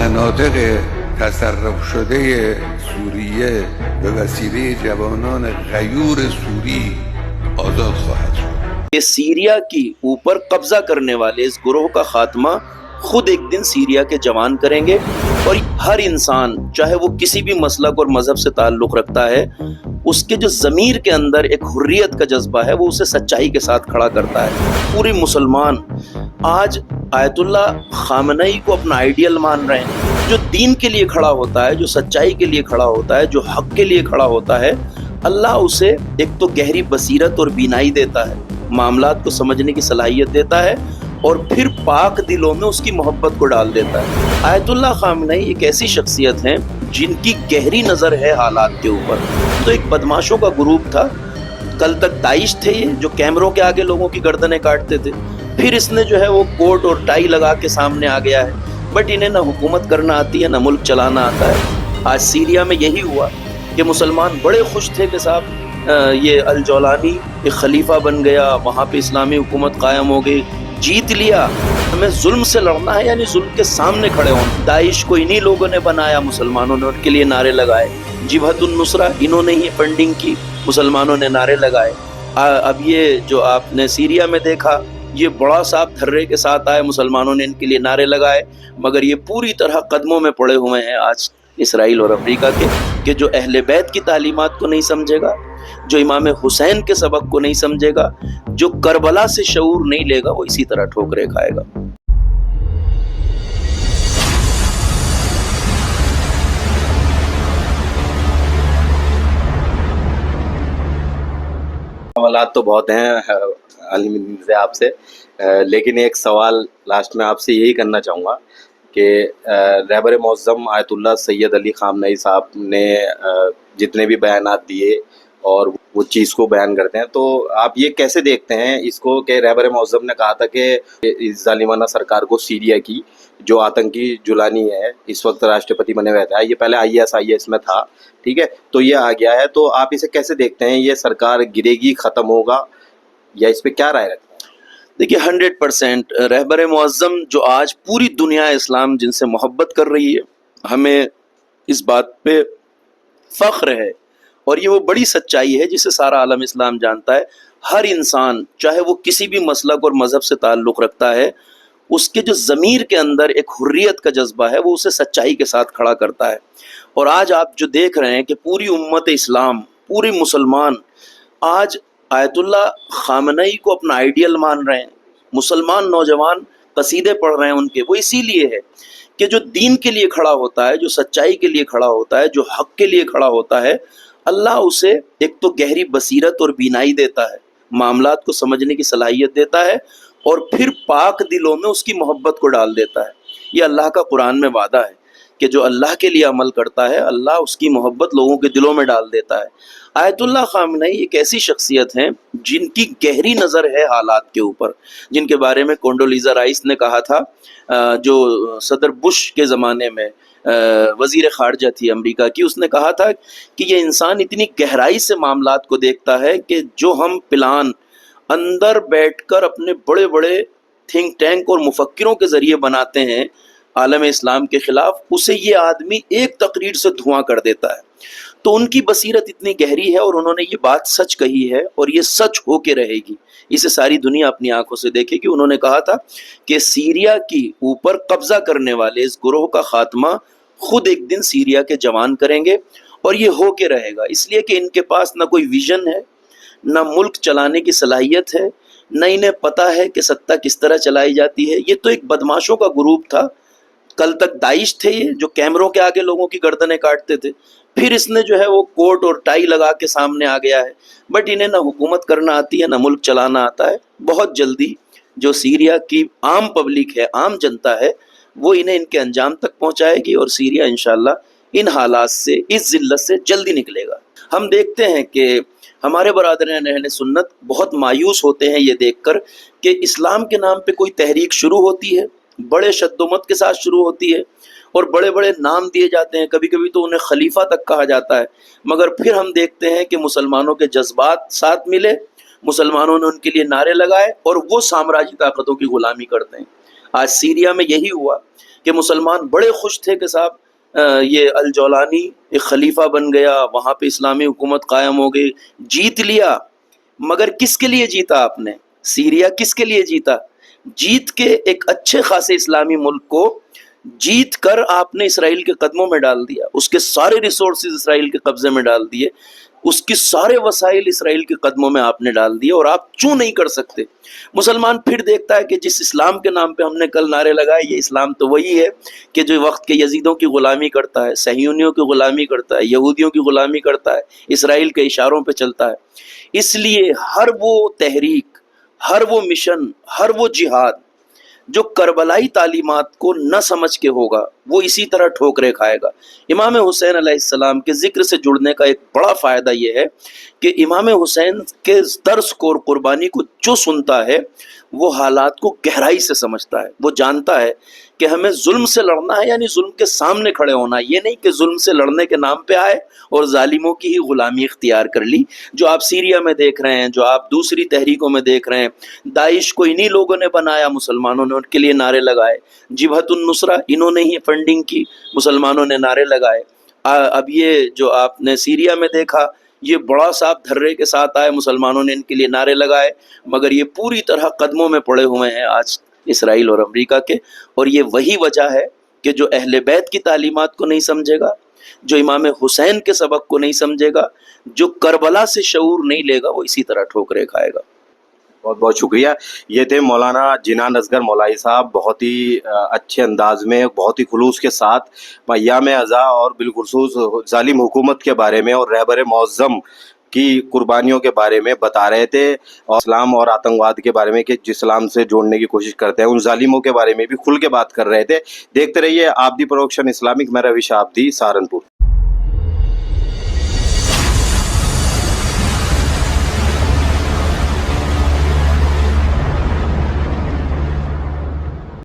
مناطق تصرف شده سوریه به وسیله جوانان غیور سوری آزاد خواهد شد. کہ سیریا کی اوپر قبضہ کرنے والے اس گروہ کا خاتمہ خود ایک دن سیریا کے جوان کریں گے، اور ہر انسان چاہے وہ کسی بھی مسلک اور مذہب سے تعلق رکھتا ہے، اس کے جو ضمیر کے اندر ایک حریت کا جذبہ ہے وہ اسے سچائی کے ساتھ کھڑا کرتا ہے۔ پوری مسلمان آج آیت اللہ خامنئی کو اپنا آئیڈیل مان رہے ہیں۔ جو دین کے لیے کھڑا ہوتا ہے، جو سچائی کے لیے کھڑا ہوتا ہے، جو حق کے لیے کھڑا ہوتا ہے، اللہ اسے ایک تو گہری بصیرت اور بینائی دیتا ہے، معاملات کو سمجھنے کی صلاحیت دیتا ہے، اور پھر پاک دلوں میں اس کی محبت کو ڈال دیتا ہے۔ آیت اللہ خامنئی ایک ایسی شخصیت ہیں جن کی گہری نظر ہے حالات کے اوپر۔ تو ایک بدماشوں کا گروپ تھا، کل تک داعش تھے یہ، جو کیمروں کے آگے لوگوں کی گردنیں کاٹتے تھے، پھر اس نے جو ہے وہ کوٹ اور ٹائی لگا کے سامنے آ گیا ہے، بٹ انہیں نہ حکومت کرنا آتی ہے نہ ملک چلانا آتا ہے۔ آج سیریا میں یہی ہوا کہ مسلمان بڑے خوش تھے کہ صاحب یہ الجولانی ایک خلیفہ بن گیا، وہاں پہ اسلامی حکومت قائم ہو گئی، جیت لیا۔ ہمیں ظلم سے لڑنا ہے، یعنی ظلم کے سامنے کھڑے ہوں۔ داعش کو انہی لوگوں نے بنایا، مسلمانوں نے ان کے لیے نعرے لگائے۔ جبہت النصرہ انہوں نے ہی فنڈنگ کی، مسلمانوں نے نعرے لگائے۔ اب یہ جو آپ نے سیریا میں دیکھا، یہ بڑا صاحب دھرے کے ساتھ آئے، مسلمانوں نے ان کے لیے نعرے لگائے، مگر یہ پوری طرح قدموں میں پڑے ہوئے ہیں آج اسرائیل اور امریکہ کے، کہ جو اہل بیت کی تعلیمات کو نہیں سمجھے گا، جو امام حسین کے سبق کو نہیں سمجھے گا، جو کربلا سے شعور نہیں لے گا، وہ اسی طرح ٹھوکرے کھائے گا۔ سوالات تو بہت ہیں علی مرزا آپ سے، لیکن ایک سوال لاسٹ میں آپ سے یہی کرنا چاہوں گا کہ رہبر معظم آیت اللہ سید علی خامنئی صاحب نے جتنے بھی بیانات دیے اور وہ چیز کو بیان کرتے ہیں، تو آپ یہ کیسے دیکھتے ہیں اس کو کہ رہبر معظم نے کہا تھا کہ اس ظالمانہ سرکار کو سیریا کی جو آتنکی جولانی ہے اس وقت راشٹرپتی بنے ہوئے تھا، یہ پہلے آئی ایس میں تھا، ٹھیک ہے، تو یہ آ گیا ہے، تو آپ اسے کیسے دیکھتے ہیں؟ یہ سرکار گرے گی، ختم ہوگا، یا اس پہ کیا رائے رکھتے ہیں؟ دیکھیے 100% رہبر معظم جو آج پوری دنیا اسلام جن سے محبت کر رہی ہے، ہمیں اس بات پہ فخر ہے، اور یہ وہ بڑی سچائی ہے جسے سارا عالم اسلام جانتا ہے۔ ہر انسان چاہے وہ کسی بھی مسلک اور مذہب سے تعلق رکھتا ہے، اس کے جو ضمیر کے اندر ایک حریت کا جذبہ ہے وہ اسے سچائی کے ساتھ کھڑا کرتا ہے۔ اور آج آپ جو دیکھ رہے ہیں کہ پوری امت اسلام، پوری مسلمان آج آیت اللہ خامنئی کو اپنا آئیڈیل مان رہے ہیں، مسلمان نوجوان قصیدے پڑھ رہے ہیں ان کے، وہ اسی لیے ہے کہ جو دین کے لیے کھڑا ہوتا ہے، جو سچائی کے لیے کھڑا ہوتا ہے، جو حق کے لیے کھڑا ہوتا ہے، اللہ اسے ایک تو گہری بصیرت اور بینائی دیتا ہے، معاملات کو سمجھنے کی صلاحیت دیتا ہے، اور پھر پاک دلوں میں اس کی محبت کو ڈال دیتا ہے۔ یہ اللہ کا قرآن میں وعدہ ہے کہ جو اللہ کے لیے عمل کرتا ہے، اللہ اس کی محبت لوگوں کے دلوں میں ڈال دیتا ہے۔ آیت اللہ خامنئی ایک ایسی شخصیت ہیں جن کی گہری نظر ہے حالات کے اوپر، جن کے بارے میں کونڈولیزا رائس نے کہا تھا، جو صدر بش کے زمانے میں وزیر خارجہ تھی امریکہ کی، اس نے کہا تھا کہ یہ انسان اتنی گہرائی سے معاملات کو دیکھتا ہے کہ جو ہم پلان اندر بیٹھ کر اپنے بڑے بڑے تھنک ٹینک اور مفکروں کے ذریعے بناتے ہیں عالم اسلام کے خلاف، اسے یہ آدمی ایک تقریر سے دھواں کر دیتا ہے۔ تو ان کی بصیرت اتنی گہری ہے، اور انہوں نے یہ بات سچ کہی ہے، اور یہ سچ ہو کے رہے گی، اسے ساری دنیا اپنی آنکھوں سے دیکھے گی۔ انہوں نے کہا تھا کہ سیریا کی اوپر قبضہ کرنے والے اس گروہ کا خاتمہ خود ایک دن سیریا کے جوان کریں گے، اور یہ ہو کے رہے گا، اس لیے کہ ان کے پاس نہ کوئی ویژن ہے، نہ ملک چلانے کی صلاحیت ہے، نہ انہیں پتہ ہے کہ ستہ کس طرح چلائی جاتی ہے۔ یہ تو ایک بدماشوں کا گروپ تھا، کل تک داعش تھے یہ، جو کیمروں کے آگے لوگوں کی گردنیں کاٹتے تھے، پھر اس نے جو ہے وہ کوٹ اور ٹائی لگا کے سامنے آ گیا ہے، بٹ انہیں نہ حکومت کرنا آتی ہے نہ ملک چلانا آتا ہے۔ بہت جلدی جو سیریا کی عام پبلک ہے، عام جنتا ہے، وہ انہیں ان کے انجام تک پہنچائے گی، اور سیریا انشاءاللہ ان حالات سے، اس ذلت سے جلدی نکلے گا۔ ہم دیکھتے ہیں کہ ہمارے برادران اہل سنت بہت مایوس ہوتے ہیں یہ دیکھ کر کہ اسلام کے نام پہ کوئی تحریک شروع ہوتی ہے، بڑے شد و مت کے ساتھ شروع ہوتی ہے، اور بڑے بڑے نام دیے جاتے ہیں، کبھی کبھی تو انہیں خلیفہ تک کہا جاتا ہے، مگر پھر ہم دیکھتے ہیں کہ مسلمانوں کے جذبات ساتھ ملے، مسلمانوں نے ان کے لیے نعرے لگائے، اور وہ سامراجی طاقتوں کی غلامی کرتے ہیں۔ آج سیریا میں یہی ہوا کہ مسلمان بڑے خوش تھے کہ صاحب یہ الجولانی ایک خلیفہ بن گیا، وہاں پہ اسلامی حکومت قائم ہو گئی، جیت لیا۔ مگر کس کے لیے جیتا آپ نے؟ سیریا کس کے لیے جیتا؟ جیت کے ایک اچھے خاصے اسلامی ملک کو جیت کر آپ نے اسرائیل کے قدموں میں ڈال دیا، اس کے سارے ریسورسز اسرائیل کے قبضے میں ڈال دیے، اس کی سارے وسائل اسرائیل کے قدموں میں آپ نے ڈال دیے، اور آپ کیوں نہیں کر سکتے؟ مسلمان پھر دیکھتا ہے کہ جس اسلام کے نام پہ ہم نے کل نعرے لگائے، یہ اسلام تو وہی ہے کہ جو وقت کے یزیدوں کی غلامی کرتا ہے، صہیونیوں کی غلامی کرتا ہے، یہودیوں کی غلامی کرتا ہے، اسرائیل کے اشاروں پہ چلتا ہے۔ اس لیے ہر وہ تحریک، ہر وہ مشن، ہر وہ جہاد جو کربلائی تعلیمات کو نہ سمجھ کے ہوگا، وہ اسی طرح ٹھوکرے کھائے گا۔ امام حسین علیہ السلام کے ذکر سے جڑنے کا ایک بڑا فائدہ یہ ہے کہ امام حسین کے درس کو اور قربانی کو جو سنتا ہے وہ حالات کو گہرائی سے سمجھتا ہے، وہ جانتا ہے کہ ہمیں ظلم سے لڑنا ہے، یعنی ظلم کے سامنے کھڑے ہونا ہے، یہ نہیں کہ ظلم سے لڑنے کے نام پہ آئے اور ظالموں کی ہی غلامی اختیار کر لی، جو آپ سیریا میں دیکھ رہے ہیں، جو آپ دوسری تحریکوں میں دیکھ رہے ہیں۔ داعش کو انہی لوگوں نے بنایا، مسلمانوں نے ان کے لیے نعرے لگائے، جبہت النصرہ انہوں نے ہی فنڈنگ کی، مسلمانوں نے نعرے لگائے۔ اب یہ جو آپ نے سیریا میں دیکھا، یہ بڑا صاحب دھرے کے ساتھ آئے، مسلمانوں نے ان کے لیے نعرے لگائے، مگر یہ پوری طرح قدموں میں پڑے ہوئے ہیں آج اسرائیل اور امریکہ کے۔ اور یہ وہی وجہ ہے کہ جو اہل بیت کی تعلیمات کو نہیں سمجھے گا، جو امام حسین کے سبق کو نہیں سمجھے گا، جو کربلا سے شعور نہیں لے گا، وہ اسی طرح ٹھوکرے کھائے گا۔ بہت بہت شکریہ۔ یہ تھے مولانا جنان اصغر مولوی صاحب، بہت ہی اچھے انداز میں، بہت ہی خلوص کے ساتھ ایام ازاں اور بالخصوص ظالم حکومت کے بارے میں اور رہبر معظم کی قربانیوں کے بارے میں بتا رہے تھے، اور اسلام اور آتنکواد کے بارے میں کہ جس اسلام سے جوڑنے کی کوشش کرتے ہیں ان ظالموں کے بارے میں بھی کھل کے بات کر رہے تھے۔ دیکھتے رہیے آبدی پروڈکشن اسلامک، میں رویش آبدی، سہارنپور۔